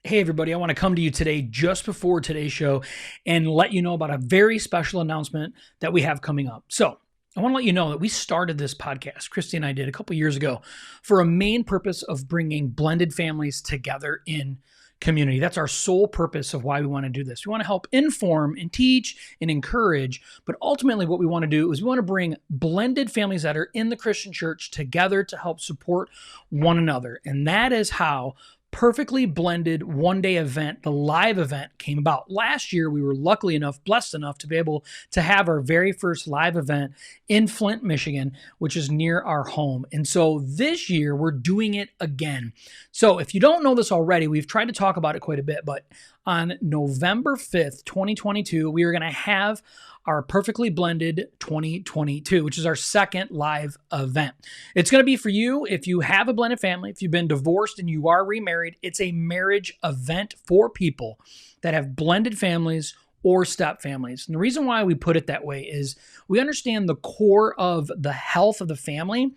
Hey everybody, I want to come to you today just before today's show and let you know about a very special announcement that we have coming up. So I want to let you know that we started this podcast, Kristy and I did a couple years ago, for a main purpose of bringing blended families together in community. That's our sole purpose of why we want to do this. We want to help inform and teach and encourage, but ultimately what we want to do is we want to bring blended families that are in the Christian church together to help support one another. And that is how Perfectly Blended one-day event, the live event, came about. Last year, we were blessed enough to be able to have our very first live event in Flint, Michigan, which is near our home. And so this year, we're doing it again. So if you don't know this already, we've tried to talk about it quite a bit, but on November 5th, 2022, we are going to have our Perfectly Blended 2022, which is our second live event. It's going to be for you if you have a blended family, if you've been divorced and you are remarried. It's a marriage event for people that have blended families or step families. And the reason why we put it that way is we understand the core of the health of the family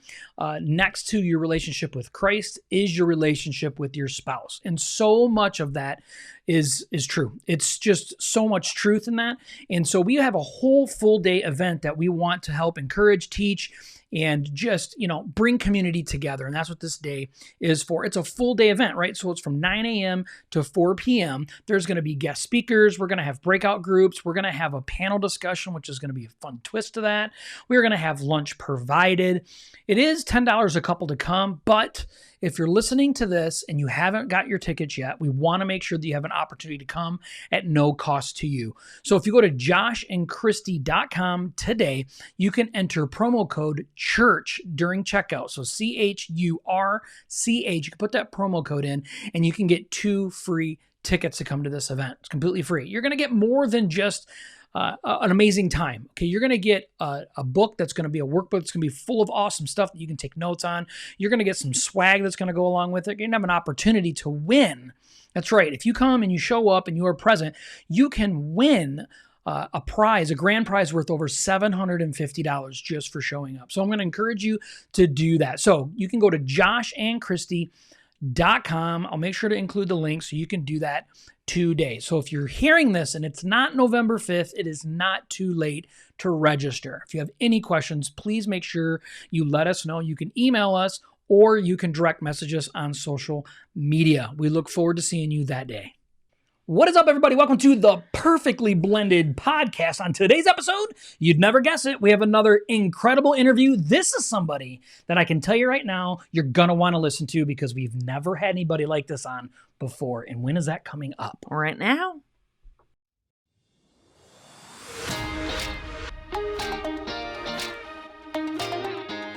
next to your relationship with Christ is your relationship with your spouse. And so much of that is true. It's just so much truth in that. And so we have a whole full day event that we want to help encourage, teach, and just, bring community together. And that's what this day is for. It's a full day event, right? So it's from 9 a.m. to 4 p.m. There's going to be guest speakers. We're going to have breakout groups. We're going to have a panel discussion, which is going to be a fun twist to that. We're going to have lunch provided. It is $10 a couple to come, but if you're listening to this and you haven't got your tickets yet, we want to make sure that you have an opportunity to come at no cost to you. So if you go to joshandkristy.com today, you can enter promo code CHURCH during checkout. So CHURCH, you can put that promo code in and you can get 2 free tickets to come to this event. It's completely free. You're going to get more than just an amazing time. Okay, you're going to get a book that's going to be a workbook that's going to be full of awesome stuff that you can take notes on. You're going to get some swag that's going to go along with it. You're going to have an opportunity to win. That's right. If you come and you show up and you are present, you can win a grand prize worth over $750 just for showing up. So I'm going to encourage you to do that. So you can go to joshandkristy.com. I'll make sure to include the link so you can do that today. So if you're hearing this and it's not November 5th, it is not too late to register. If you have any questions, please make sure you let us know. You can email us or you can direct message us on social media. We look forward to seeing you that day. What is up, everybody? Welcome to the Perfectly Blended podcast. On today's episode, you'd never guess it, we have another incredible interview. This is somebody that I can tell you right now you're going to want to listen to because we've never had anybody like this on before. And when is that coming up? Right now.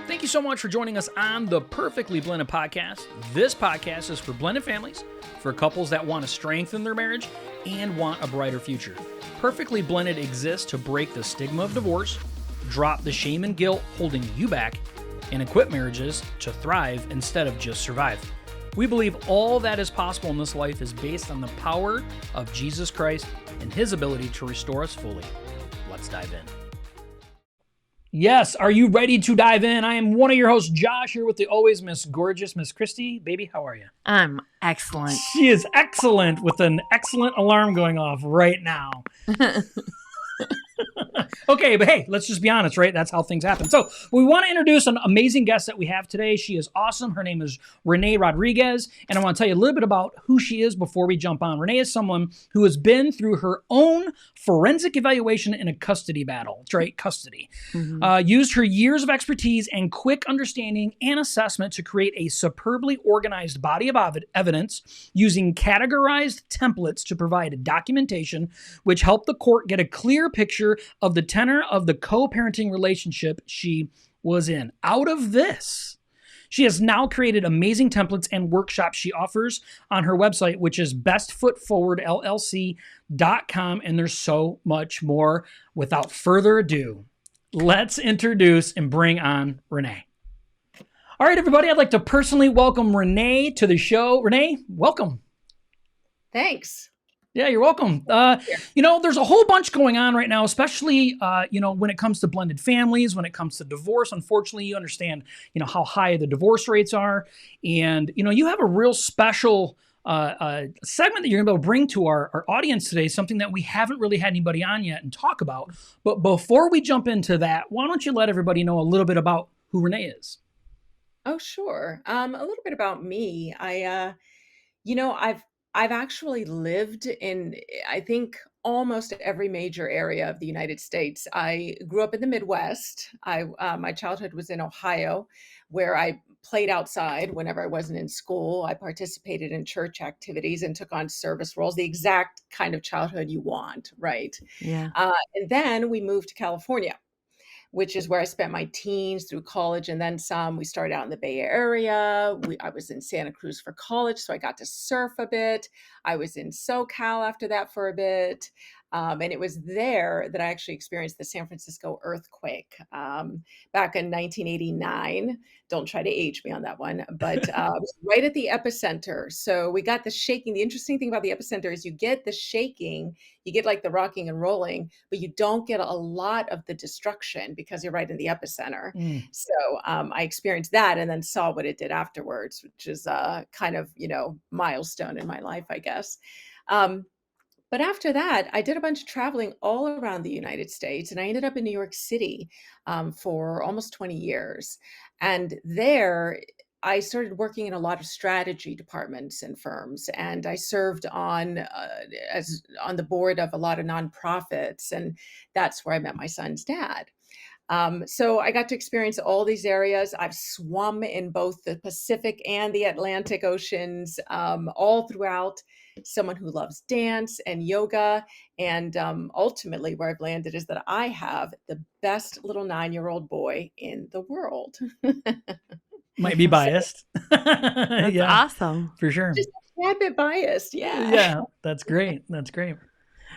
Thank you so much for joining us on the Perfectly Blended podcast. This podcast is for blended families, for couples that want to strengthen their marriage and want a brighter future. Perfectly Blended exists to break the stigma of divorce, drop the shame and guilt holding you back, and equip marriages to thrive instead of just survive. We believe all that is possible in this life is based on the power of Jesus Christ and His ability to restore us fully. Let's dive in. Yes, are you ready to dive in? I am one of your hosts, Josh, here with the always Miss Gorgeous Miss Kristy. Baby, how are you? I'm excellent. She is excellent with an excellent alarm going off right now. Okay, but hey, let's just be honest, right? That's how things happen. So we want to introduce an amazing guest that we have today. She is awesome. Her name is Reneé Rodriguez, and I want to tell you a little bit about who she is before we jump on. Reneé is someone who has been through her own forensic evaluation in a custody battle. That's right, custody. Used her years of expertise and quick understanding and assessment to create a superbly organized body of evidence using categorized templates to provide documentation, which helped the court get a clear picture of the tenor of the co-parenting relationship she was in. Out of this, she has now created amazing templates and workshops she offers on her website, which is bestfootforwardllc.com, and there's so much more. Without further ado, let's introduce and bring on Reneé. All right, everybody, I'd like to personally welcome Reneé to the show. Reneé, welcome. Thanks. Yeah, you're welcome. There's a whole bunch going on right now, especially, when it comes to blended families, when it comes to divorce. Unfortunately, you understand, how high the divorce rates are. And, you have a real special segment that you're going to be able to bring to our audience today, something that we haven't really had anybody on yet and talk about. But before we jump into that, why don't you let everybody know a little bit about who Renee is? Oh, sure. A little bit about me. I've actually lived in, I think, almost every major area of the United States. I grew up in the Midwest. My childhood was in Ohio, where I played outside whenever I wasn't in school. I participated in church activities and took on service roles, the exact kind of childhood you want, right? Yeah. And then we moved to California, which is where I spent my teens through college and then some. We started out in the Bay Area. I was in Santa Cruz for college, so I got to surf a bit. I was in SoCal after that for a bit. And it was there that I actually experienced the San Francisco earthquake back in 1989. Don't try to age me on that one, but it was right at the epicenter. So we got the shaking. The interesting thing about the epicenter is you get the shaking, you get like the rocking and rolling, but you don't get a lot of the destruction because you're right in the epicenter. So I experienced that and then saw what it did afterwards, which is kind of, milestone in my life, I guess. But after that, I did a bunch of traveling all around the United States, and I ended up in New York City for almost 20 years. And there, I started working in a lot of strategy departments and firms, and I served as on the board of a lot of nonprofits, and that's where I met my son's dad. So I got to experience all these areas. I've swum in both the Pacific and the Atlantic Oceans, all throughout. Someone who loves dance and yoga. And ultimately, where I've landed is that I have the best little 9-year-old boy in the world. Might be biased. That's Yeah, awesome. for sure. Just a tad bit biased. Yeah. Yeah, that's great. That's great.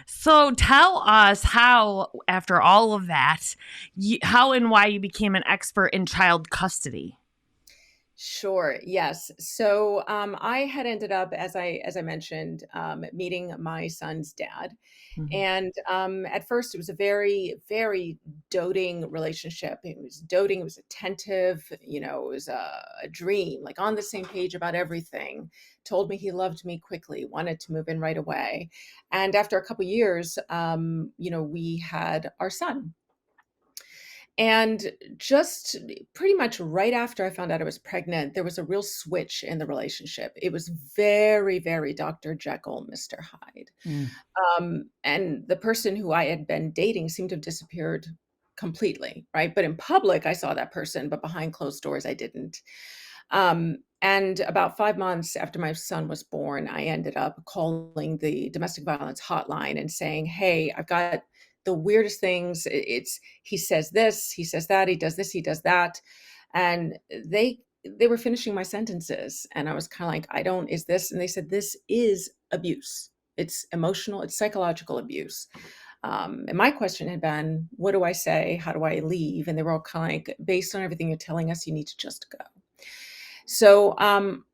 So tell us how, after all of that, how and why you became an expert in child custody. Sure. Yes. So I had ended up, as I mentioned, meeting my son's dad, Mhm. and at first it was a very, very doting relationship. It was doting. It was attentive. It was a dream. Like on the same page about everything. Told me he loved me quickly. Wanted to move in right away. And after a couple years, we had our son. And just pretty much right after I found out I was pregnant, there was a real switch in the relationship. It was very, very Dr. Jekyll, Mr. Hyde. Mm. And the person who I had been dating seemed to have disappeared completely, right? But in public, I saw that person, but behind closed doors, I didn't. And about 5 months after my son was born, I ended up calling the domestic violence hotline and saying, "Hey, I've got the weirdest things. He says this, he says that, he does this, he does that." And they were finishing my sentences. And I was kind of like, I don't, is this? And they said, "This is abuse. It's emotional, it's psychological abuse." And my question had been, what do I say? How do I leave? And they were all kind of like, based on everything you're telling us, you need to just go. So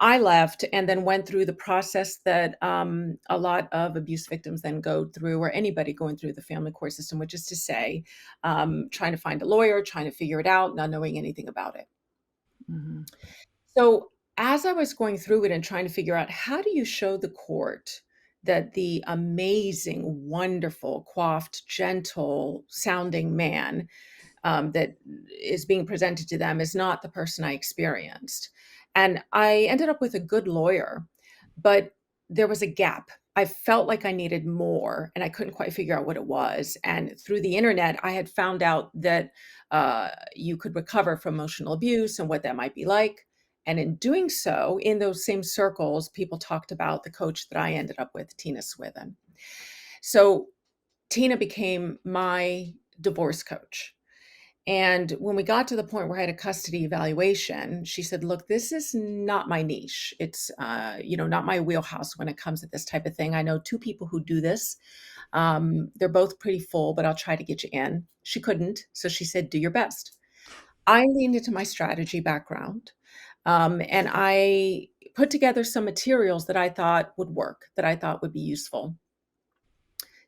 I left and then went through the process that a lot of abuse victims then go through, or anybody going through the family court system, which is to say, trying to find a lawyer, trying to figure it out, not knowing anything about it. Mhm. So as I was going through it and trying to figure out how do you show the court that the amazing, wonderful, coiffed, gentle sounding man that is being presented to them is not the person I experienced. And I ended up with a good lawyer, but there was a gap. I felt like I needed more and I couldn't quite figure out what it was. And through the internet, I had found out that you could recover from emotional abuse and what that might be like. And in doing so, in those same circles, people talked about the coach that I ended up with, Tina Swithin. So Tina became my divorce coach. And when we got to the point where I had a custody evaluation, she said, "Look, this is not my niche. It's, not my wheelhouse when it comes to this type of thing. I know two people who do this. They're both pretty full, but I'll try to get you in." She couldn't. So she said, "Do your best." I leaned into my strategy background, and I put together some materials that I thought would work, that I thought would be useful.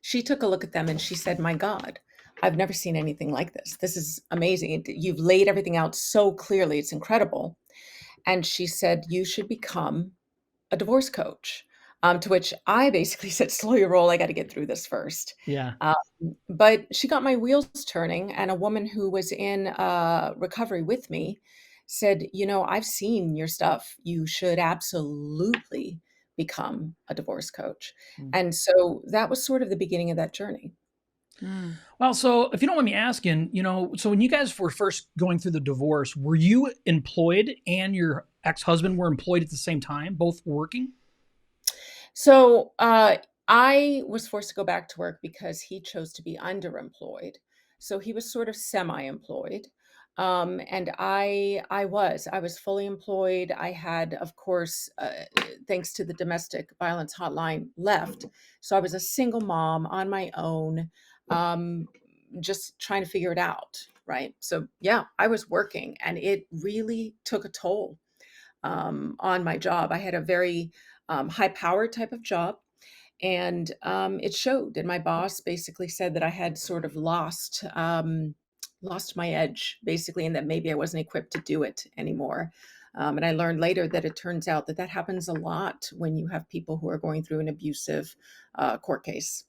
She took a look at them and she said, "My God, I've never seen anything like this. This is amazing. You've laid everything out so clearly. It's incredible." And she said, "You should become a divorce coach." To which I basically said, slow your roll. I got to get through this first. Yeah. Um, but she got my wheels turning, and a woman who was in recovery with me said, I've seen your stuff. You should absolutely become a divorce coach. Mm. And so that was sort of the beginning of that journey. Mm. Well, so if you don't mind me asking, so when you guys were first going through the divorce, were you employed and your ex-husband were employed at the same time, both working? So I was forced to go back to work because he chose to be underemployed. So he was sort of semi-employed. And I was fully employed. I had, of course, thanks to the domestic violence hotline, left. So I was a single mom on my own, um, just trying to figure it out. Right. So yeah, I was working, and it really took a toll on my job. I had a very high powered type of job, and it showed. And my boss basically said that I had sort of lost my edge, basically, and that maybe I wasn't equipped to do it anymore. And I learned later that it turns out that happens a lot when you have people who are going through an abusive court case.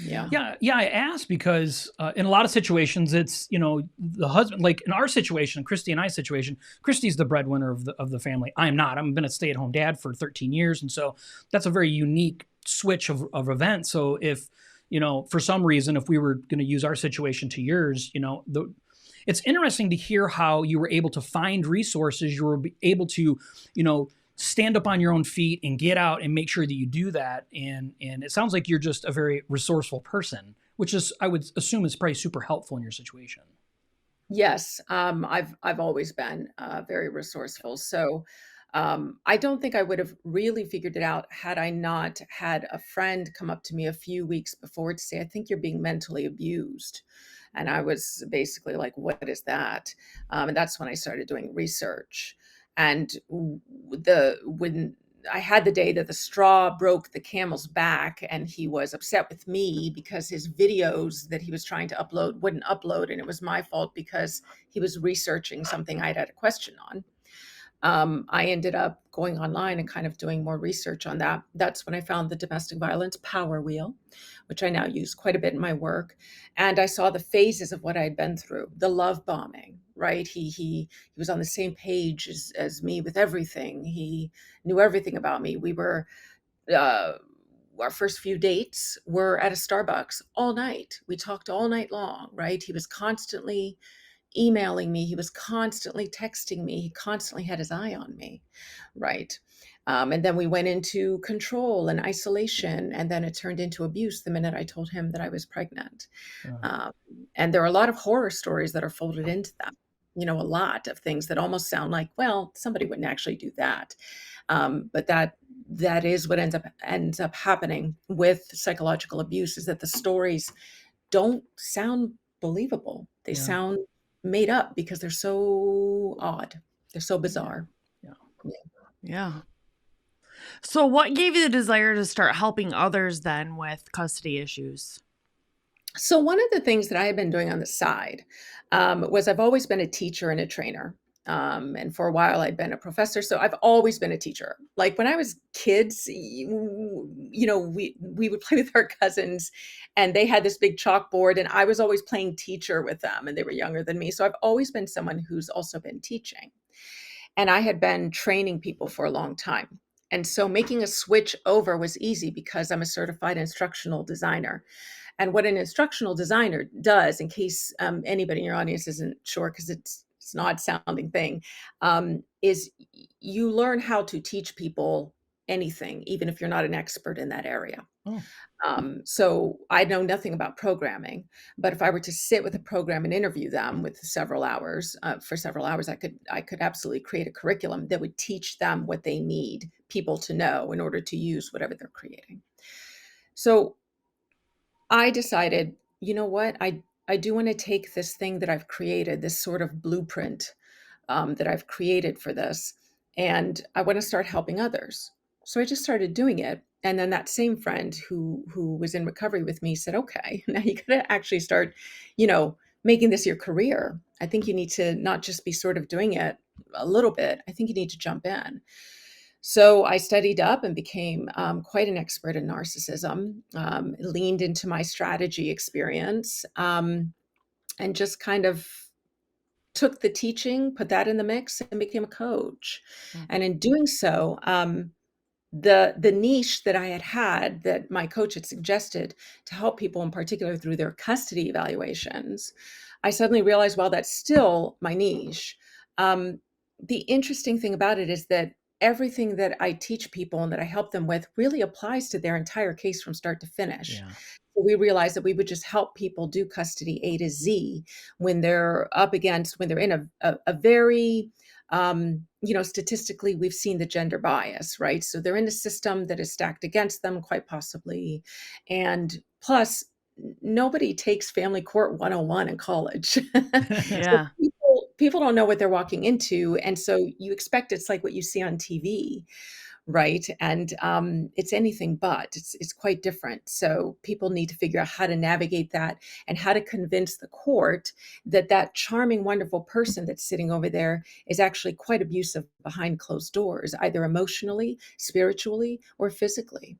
Yeah. Yeah. I asked because in a lot of situations, it's the husband. Like in our situation, Kristy and I's situation, Kristy's the breadwinner of the family. I am not. I've been a stay-at-home dad for 13 years, and so that's a very unique switch of events. So if for some reason, if we were going to use our situation to yours, it's interesting to hear how you were able to find resources. You were able to, stand up on your own feet and get out and make sure that you do that. And it sounds like you're just a very resourceful person, which I would assume is probably super helpful in your situation. Yes, I've always been very resourceful. So I don't think I would have really figured it out had I not had a friend come up to me a few weeks before to say, "I think you're being mentally abused," and I was basically like, "What is that?" And that's when I started doing research. And when I had the day that the straw broke the camel's back, and he was upset with me because his videos that he was trying to upload wouldn't upload, and it was my fault because he was researching something I'd had a question on. I ended up going online and kind of doing more research on that. That's when I found the domestic violence power wheel, which I now use quite a bit in my work. And I saw the phases of what I had been through, the love bombing, right? He was on the same page as me with everything. He knew everything about me. We were uh, our first few dates were at a Starbucks all night. We talked all night long, right? He was constantly emailing me. He was constantly texting me. He constantly had his eye on me, right? And then we went into control and isolation, and then it turned into abuse the minute I told him that I was pregnant. Uh, Um, and there are a lot of horror stories that are folded into that. A lot of things that almost sound like, well, somebody wouldn't actually do that. But that is what ends up happening with psychological abuse, is that the stories don't sound believable. They yeah. sound made up because they're so odd. They're so bizarre. Yeah. Yeah. Yeah. So what gave you the desire to start helping others then with custody issues? So one of the things that I had been doing on the side was I've always been a teacher and a trainer. And for a while I'd been a professor. So I've always been a teacher. Like when I was kids, we would play with our cousins, and they had this big chalkboard, and I was always playing teacher with them, and they were younger than me. So I've always been someone who's also been teaching. And I had been training people for a long time. And so making a switch over was easy because I'm a certified instructional designer. And what an instructional designer does, in case anybody in your audience isn't sure, because it's an odd sounding thing, is you learn how to teach people anything, even if you're not an expert in that area. Oh. So I know nothing about programming, but if I were to sit with a program and interview them with several hours, for several hours, I could absolutely create a curriculum that would teach them what they need people to know in order to use whatever they're creating. So I decided, you know what, I do want to take this thing that I've created, this sort of blueprint that I've created for this, and I want to start helping others. So I just started doing it. And then that same friend who was in recovery with me said, "Okay, now you got to actually start, making this your career. I think you need to not just be sort of doing it a little bit. I think you need to jump in." So I studied up and became quite an expert in narcissism, leaned into my strategy experience, and just kind of took the teaching, put that in the mix, and became a coach. Mm. And in doing so, the niche that I had that my coach had suggested to help people in particular through their custody evaluations, I suddenly realized, well, that's still my niche. Um, the interesting thing about it is that everything that I teach people and that I help them with really applies to their entire case from start to finish. Yeah. So we realized that we would just help people do custody A to Z when they're up against, when they're in a very statistically, we've seen the gender bias, right? So they're in a system that is stacked against them, quite possibly. And plus, nobody takes family court 101 in college. So Yeah. people don't know what they're walking into. And so you expect it's like what you see on TV, right? And it's anything but. It's quite different. So people need to figure out how to navigate that and how to convince the court that that charming, wonderful person that's sitting over there is actually quite abusive behind closed doors, either emotionally, spiritually, or physically.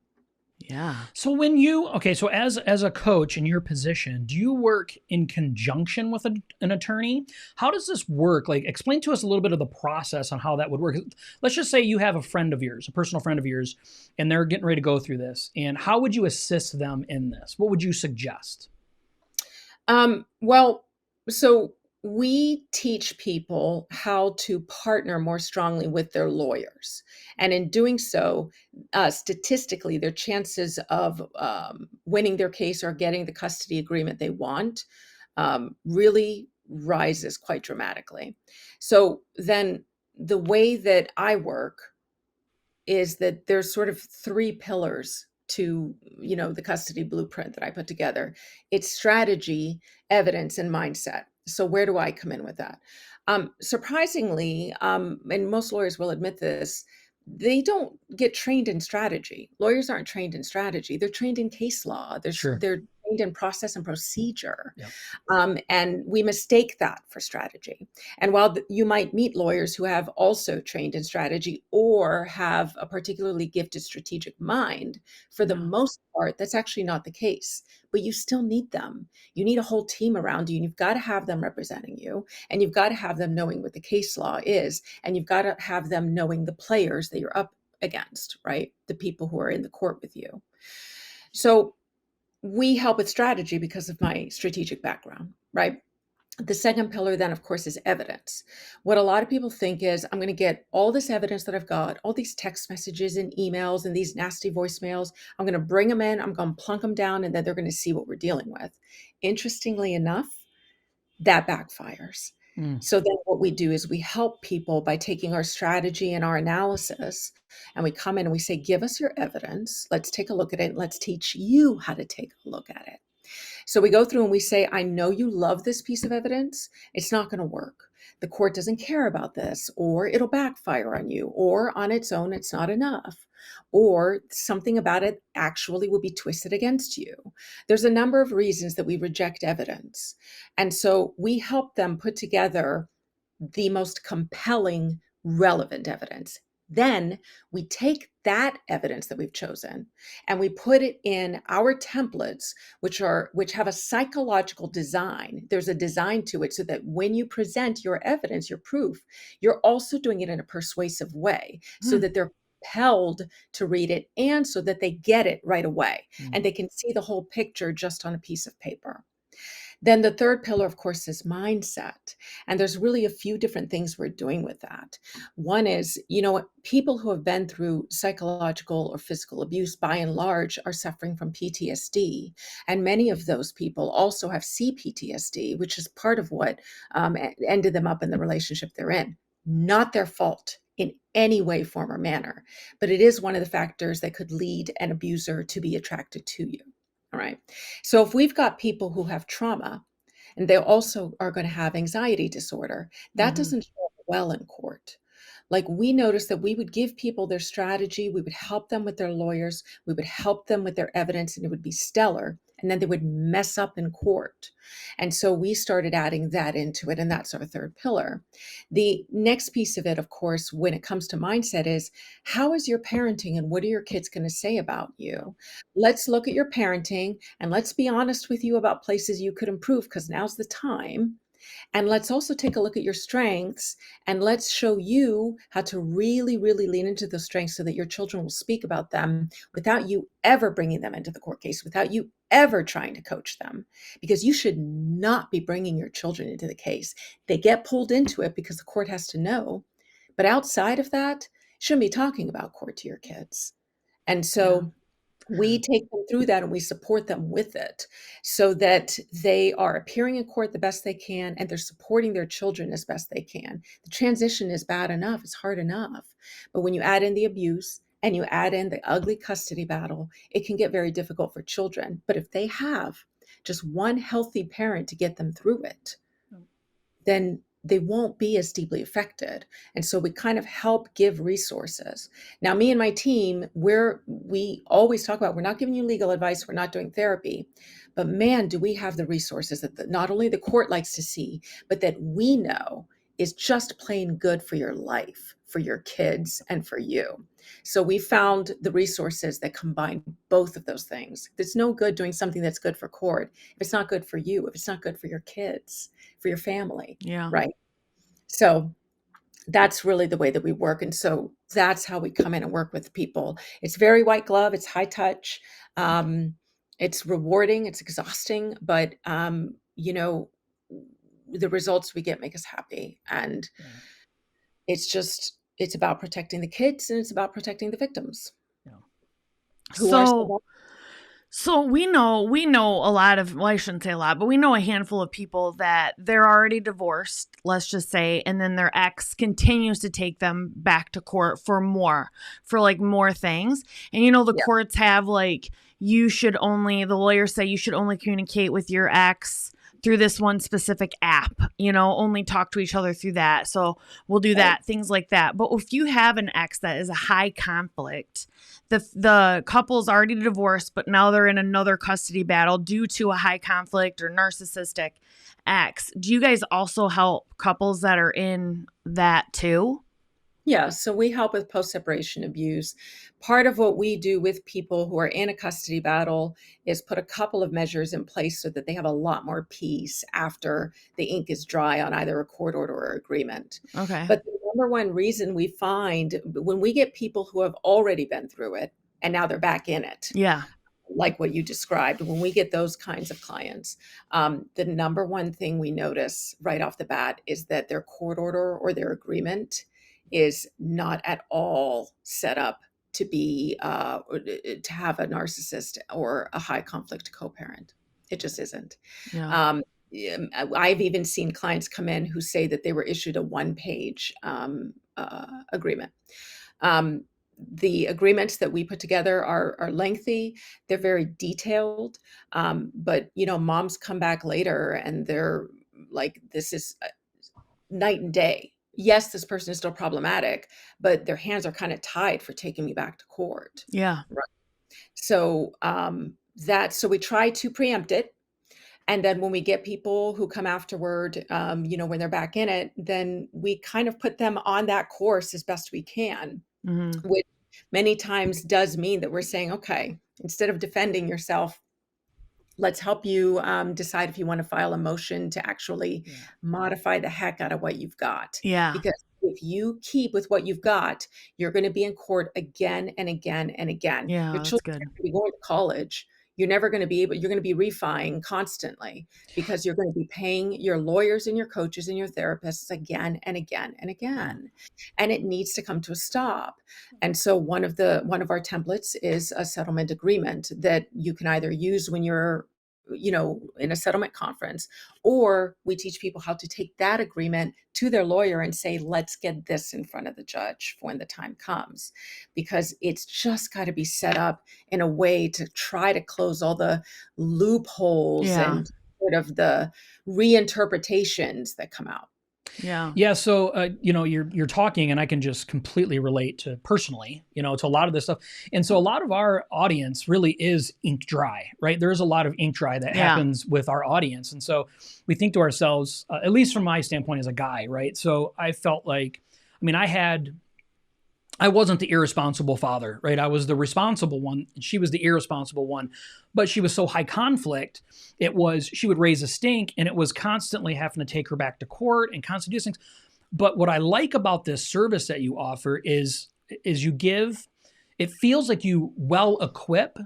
Yeah. So when you so as a coach in your position, do you work in conjunction with an attorney? How does this work? Like, explain to us a little bit of the process on how that would work. Let's just say you have a friend of yours, a personal friend of yours, and they're getting ready to go through this. And how would you assist them in this? What would you suggest? Well, so we teach people how to partner more strongly with their lawyers. And in doing so, statistically, their chances of winning their case or getting the custody agreement they want really rises quite dramatically. So then the way that I work is that there's sort of three pillars to the custody blueprint that I put together. It's strategy, evidence, and mindset. So where do I come in with that? Surprisingly, and most lawyers will admit this, they don't get trained in strategy. Lawyers aren't trained in strategy. They're trained in case law. Sure. They're trained in process and procedure. Yep. And we mistake that for strategy. And while you might meet lawyers who have also trained in strategy or have a particularly gifted strategic mind, for the most part, that's actually not the case. But you still need them. You need a whole team around you, and you've got to have them representing you, and you've got to have them knowing what the case law is, and you've got to have them knowing the players that you're up against, right? The people who are in the court with you. So we help with strategy because of my strategic background, right? The second pillar then, of course, is evidence. What a lot of people think is, I'm going to get all this evidence that I've got, all these text messages and emails and these nasty voicemails. I'm going to bring them in, I'm going to plunk them down, and then they're going to see what we're dealing with. Interestingly enough, that backfires. So then what we do is we help people by taking our strategy and our analysis, and we come in and we say, give us your evidence. Let's take a look at it. And let's teach you how to take a look at it. So we go through and we say, I know you love this piece of evidence. It's not going to work. The court doesn't care about this, or it'll backfire on you, or on its own, it's not enough, or something about it actually will be twisted against you. There's a number of reasons that we reject evidence. And so we help them put together the most compelling, relevant evidence. Then we take that evidence that we've chosen and we put it in our templates, which have a psychological design. There's a design to it so that when you present your evidence, your proof, you're also doing it in a persuasive way so that they're compelled to read it and so that they get it right away and they can see the whole picture just on a piece of paper. Then the third pillar, of course, is mindset. And there's really a few different things we're doing with that. One is, people who have been through psychological or physical abuse, by and large, are suffering from PTSD. And many of those people also have CPTSD, which is part of what ended them up in the relationship they're in. Not their fault in any way, form, or manner, but it is one of the factors that could lead an abuser to be attracted to you. All right. So if we've got people who have trauma and they also are going to have anxiety disorder, that doesn't show up well in court. Like, we noticed that we would give people their strategy, we would help them with their lawyers, we would help them with their evidence, and it would be stellar. and then they would mess up in court. And so we started adding that into it, and that's our third pillar. The next piece of it, of course, when it comes to mindset is, how is your parenting and what are your kids going to say about you? Let's look at your parenting and let's be honest with you about places you could improve, because now's the time. And let's also take a look at your strengths, and let's show you how to really, really lean into those strengths so that your children will speak about them without you ever bringing them into the court case, without you ever trying to coach them, because you should not be bringing your children into the case. They get pulled into it because the court has to know. But outside of that, you shouldn't be talking about court to your kids. And so we take them through that and we support them with it so that they are appearing in court the best they can and they're supporting their children as best they can. The transition is bad enough, it's hard enough. But when you add in the abuse and you add in the ugly custody battle, it can get very difficult for children. But if they have just one healthy parent to get them through it, then they won't be as deeply affected. And so we kind of help give resources. Now, me and my team, we always talk about, we're not giving you legal advice, we're not doing therapy, but man, do we have the resources that not only the court likes to see, but that we know is just plain good for your life, for your kids, and for you. So we found the resources that combine both of those things. It's no good doing something that's good for court if it's not good for you, if it's not good for your kids, for your family. Yeah. Right. So that's really the way that we work. And so that's how we come in and work with people. It's very white glove. It's high touch. It's rewarding. It's exhausting. But, the results we get make us happy. And it's about protecting the kids and it's about protecting the victims. So we know a lot of, well, I shouldn't say a lot, but we know a handful of people that they're already divorced, let's just say, and then their ex continues to take them back to court for more things. And, the courts have the lawyers say you should only communicate with your ex through this one specific app, only talk to each other through that. So we'll do that, things like that. But if you have an ex that is a high conflict, the couple's already divorced, but now they're in another custody battle due to a high conflict or narcissistic ex. Do you guys also help couples that are in that too? Yeah, so we help with post-separation abuse. Part of what we do with people who are in a custody battle is put a couple of measures in place so that they have a lot more peace after the ink is dry on either a court order or agreement. Okay. But the number one reason we find when we get people who have already been through it and now they're back in it. Yeah. Like what you described, when we get those kinds of clients, the number one thing we notice right off the bat is that their court order or their agreement is not at all set up to be to have a narcissist or a high conflict co-parent. It just isn't. Yeah. I've even seen clients come in who say that they were issued a one-page agreement. The agreements that we put together are lengthy. They're very detailed. But, moms come back later and they're like, this is night and day. Yes, this person is still problematic, but their hands are kind of tied for taking me back to court. Yeah. Right. So so we try to preempt it. And then when we get people who come afterward, when they're back in it, then we kind of put them on that course as best we can, which many times does mean that we're saying, okay, instead of defending yourself, let's help you decide if you want to file a motion to actually modify the heck out of what you've got. Yeah. Because if you keep with what you've got, you're going to be in court again and again and again. Yeah, Your that's children good. are going to be going to college. You're never going to be able, you're going to be refining constantly because you're going to be paying your lawyers and your coaches and your therapists again and again and again. And it needs to come to a stop. And so one of our templates is a settlement agreement that you can either use when you're in a settlement conference, or we teach people how to take that agreement to their lawyer and say, let's get this in front of the judge for when the time comes, because it's just got to be set up in a way to try to close all the loopholes and sort of the reinterpretations that come out. Yeah. Yeah. So, you're talking, and I can just completely relate to personally, to a lot of this stuff. And so, a lot of our audience really is ink dry, right? There is a lot of ink dry that Yeah. happens with our audience, and so we think to ourselves, at least from my standpoint as a guy, right? So, I felt like, I wasn't the irresponsible father, right? I was the responsible one, and she was the irresponsible one. But she was so high conflict, she would raise a stink, and it was constantly having to take her back to court and constantly do things. But what I like about this service that you offer is you give, it feels like you well equip,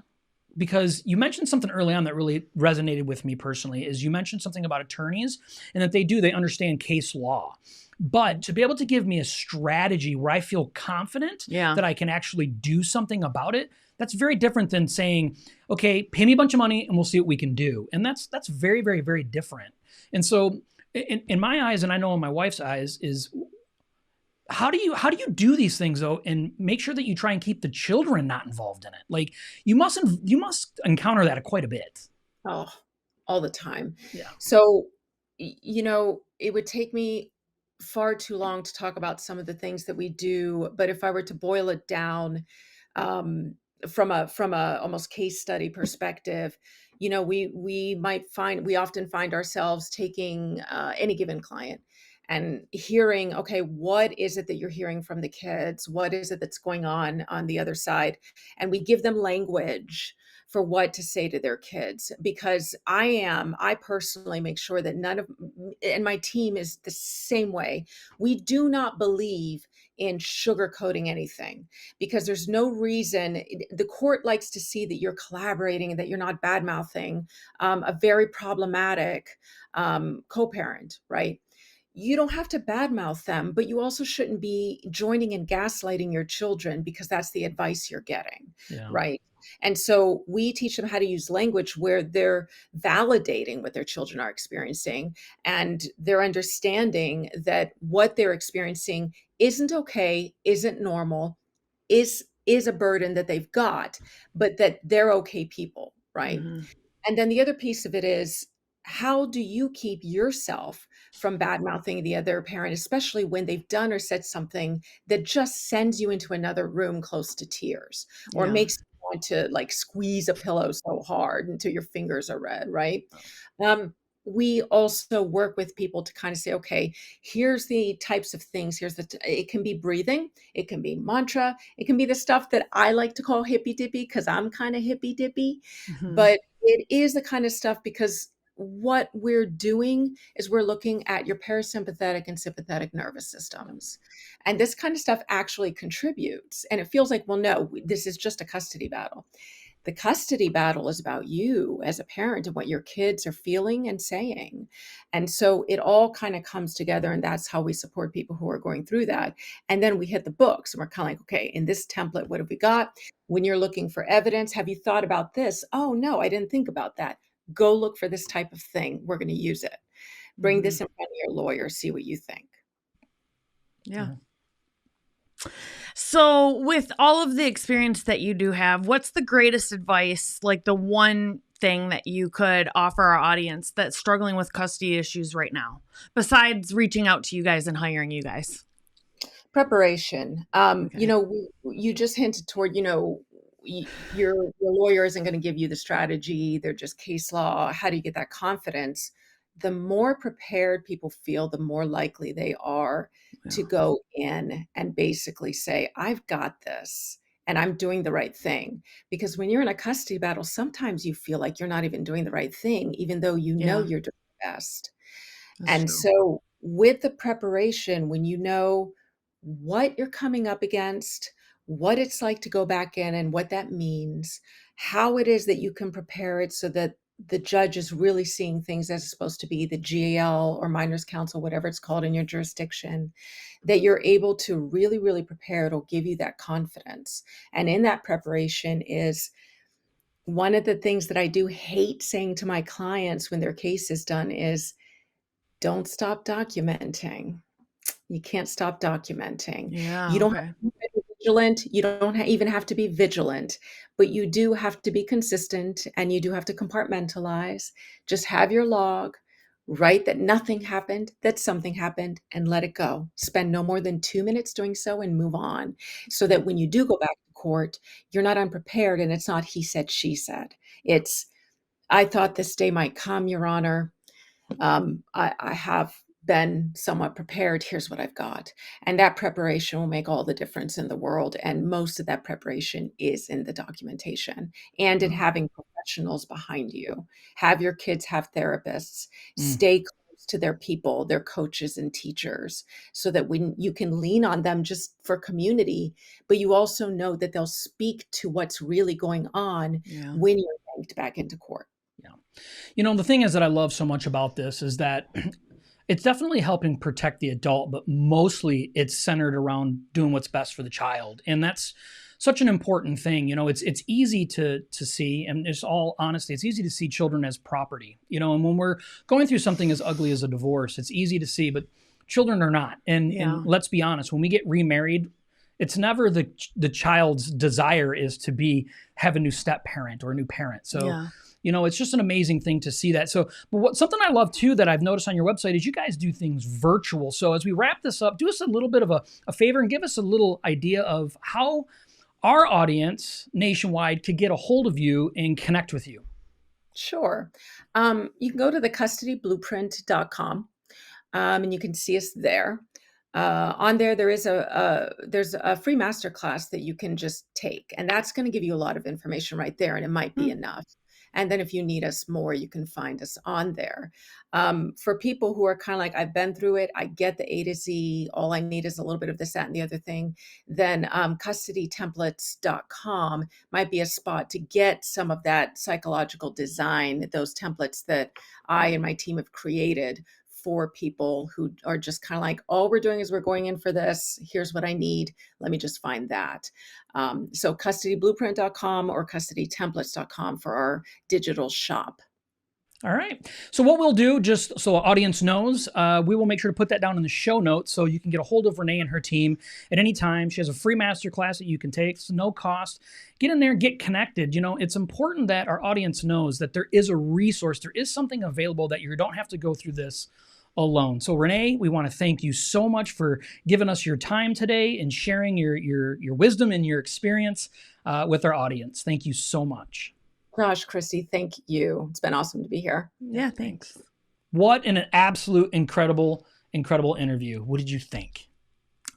because you mentioned something early on that really resonated with me personally, is you mentioned something about attorneys and that they understand case law. But to be able to give me a strategy where I feel confident that I can actually do something about it, that's very different than saying, okay, pay me a bunch of money and we'll see what we can do. And that's very, very, very different. And so in my eyes, and I know in my wife's eyes, is how do you do these things though, and make sure that you try and keep the children not involved in it? Like you must encounter that quite a bit. Oh, all the time. Yeah. So, it would take me far too long to talk about some of the things that we do, but if I were to boil it down, um, from a almost case study perspective, we often find ourselves taking any given client and hearing, okay, what is it that you're hearing from the kids? What is it that's going on the other side? And we give them language for what to say to their kids, because I personally make sure that and my team is the same way. We do not believe in sugarcoating anything, because there's no reason. The court likes to see that you're collaborating and that you're not bad mouthing a very problematic co-parent, right? You don't have to badmouth them, but you also shouldn't be joining in gaslighting your children because that's the advice you're getting, Yeah. right? And so we teach them how to use language where they're validating what their children are experiencing, and they're understanding that what they're experiencing isn't okay, isn't normal, is a burden that they've got, but that they're okay people, right? Mm-hmm. And then the other piece of it is, how do you keep yourself from bad mouthing the other parent, especially when they've done or said something that just sends you into another room close to tears, or Yeah. makes you want to like squeeze a pillow so hard until your fingers are red, right? We also work with people to kind of say, okay, here's the types of things. It can be breathing, it can be mantra, it can be the stuff that I like to call hippy dippy because I'm kind of hippy dippy, Mm-hmm. but it is the kind of stuff, because what we're doing is we're looking at your parasympathetic and sympathetic nervous systems. And this kind of stuff actually contributes. And it feels like, well, no, this is just a custody battle. The custody battle is about you as a parent and what your kids are feeling and saying. And so it all kind of comes together, and that's how we support people who are going through that. And then we hit the books and we're kind of like, okay, in this template, what have we got? When you're looking for evidence, have you thought about this? Oh, no, I didn't think about that. Go look for this type of thing. We're going to use it. Bring this in front of your lawyer, see what you think. Yeah. So with all of the experience that you do have, what's the greatest advice, like the one thing that you could offer our audience that's struggling with custody issues right now, besides reaching out to you guys and hiring you guys? Preparation. Okay. You just hinted toward, your lawyer isn't going to give you the strategy. They're just case law. How do you get that confidence? The more prepared people feel, the more likely they are to go in and basically say, I've got this and I'm doing the right thing. Because when you're in a custody battle, sometimes you feel like you're not even doing the right thing, even though you know you're doing the best. That's true. So with the preparation, when you know what you're coming up against, what it's like to go back in and what that means, how it is that you can prepare it so that the judge is really seeing things as it's supposed to be, the GAL or minors counsel, whatever it's called in your jurisdiction, that you're able to really, really prepare, it'll give you that confidence. And in that preparation is one of the things that I do hate saying to my clients when their case is done is, don't stop documenting. You can't stop documenting. Yeah. You don't Okay. have to be vigilant. You don't even have to be vigilant, but you do have to be consistent, and you do have to compartmentalize. Just have your log, Write that nothing happened, that something happened, and let it go. Spend no more than 2 minutes doing so and move on, so that when you do go back to court, you're not unprepared and it's not he said, she said. It's, I thought this day might come, Your Honor. I have been somewhat prepared. Here's what I've got. And that preparation will make all the difference in the world. And most of that preparation is in the documentation and in having professionals behind you. Have your kids have therapists. Stay close to their people, their coaches and teachers, so that when you can lean on them just for community, but you also know that they'll speak to what's really going on when you're yanked back into court. Yeah. You know, the thing is that I love so much about this is that it's definitely helping protect the adult, but mostly it's centered around doing what's best for the child. And that's such an important thing. You know, it's easy to see, and it's all honesty, it's easy to see children as property, you know, and when we're going through something as ugly as a divorce, it's easy to see, but children are not. And let's be honest, when we get remarried, it's never the child's desire is to have a new step parent or a new parent. So you know, it's just an amazing thing to see that. So, but something I love too that I've noticed on your website is you guys do things virtual. So as we wrap this up, do us a little bit of a favor and give us a little idea of how our audience nationwide could get a hold of you and connect with you. Sure. You can go to thecustodyblueprint.com and you can see us there. On there, there's a free masterclass that you can just take, and that's going to give you a lot of information right there, and it might be enough. And then if you need us more, you can find us on there. For people who are kind of like, I've been through it, I get the A to Z, all I need is a little bit of this, that, and the other thing, then custodytemplates.com might be a spot to get some of that psychological design, those templates that I and my team have created for people who are just kind of like, all we're doing is we're going in for this. Here's what I need. Let me just find that. So custodyblueprint.com or custodytemplates.com for our digital shop. All right. So what we'll do, just so our audience knows, we will make sure to put that down in the show notes so you can get a hold of Renee and her team at any time. She has a free masterclass that you can take. It's no cost. Get in there and get connected. You know, it's important that our audience knows that there is a resource. There is something available that you don't have to go through this alone. So Renee, we want to thank you so much for giving us your time today and sharing your wisdom and your experience with our audience. Thank you so much. Gosh, Kristy, thank you. It's been awesome to be here. Yeah, thanks. What an absolute incredible interview. What did you think?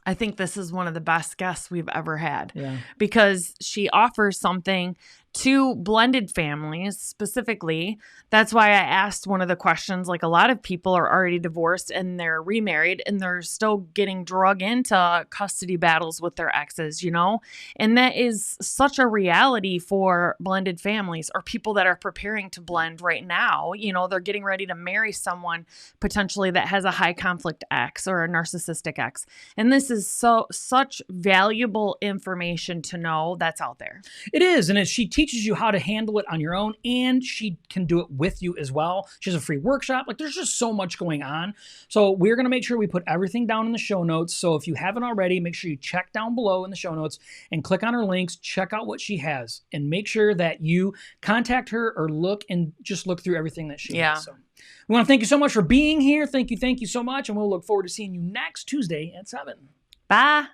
I think this is one of the best guests we've ever had because she offers something to blended families specifically. That's why I asked one of the questions, like a lot of people are already divorced and they're remarried and they're still getting drug into custody battles with their exes, you know? And that is such a reality for blended families or people that are preparing to blend right now. You know, they're getting ready to marry someone potentially that has a high conflict ex or a narcissistic ex. And this is such valuable information to know that's out there. It is. And she teaches you how to handle it on your own, and she can do it with you as well. She has a free workshop. Like, there's just so much going on. So we're going to make sure we put everything down in the show notes. So if you haven't already, make sure you check down below in the show notes and click on her links, check out what she has, and make sure that you contact her or look through everything that she has. So we want to thank you so much for being here. Thank you so much. And we'll look forward to seeing you next Tuesday at 7. Bye.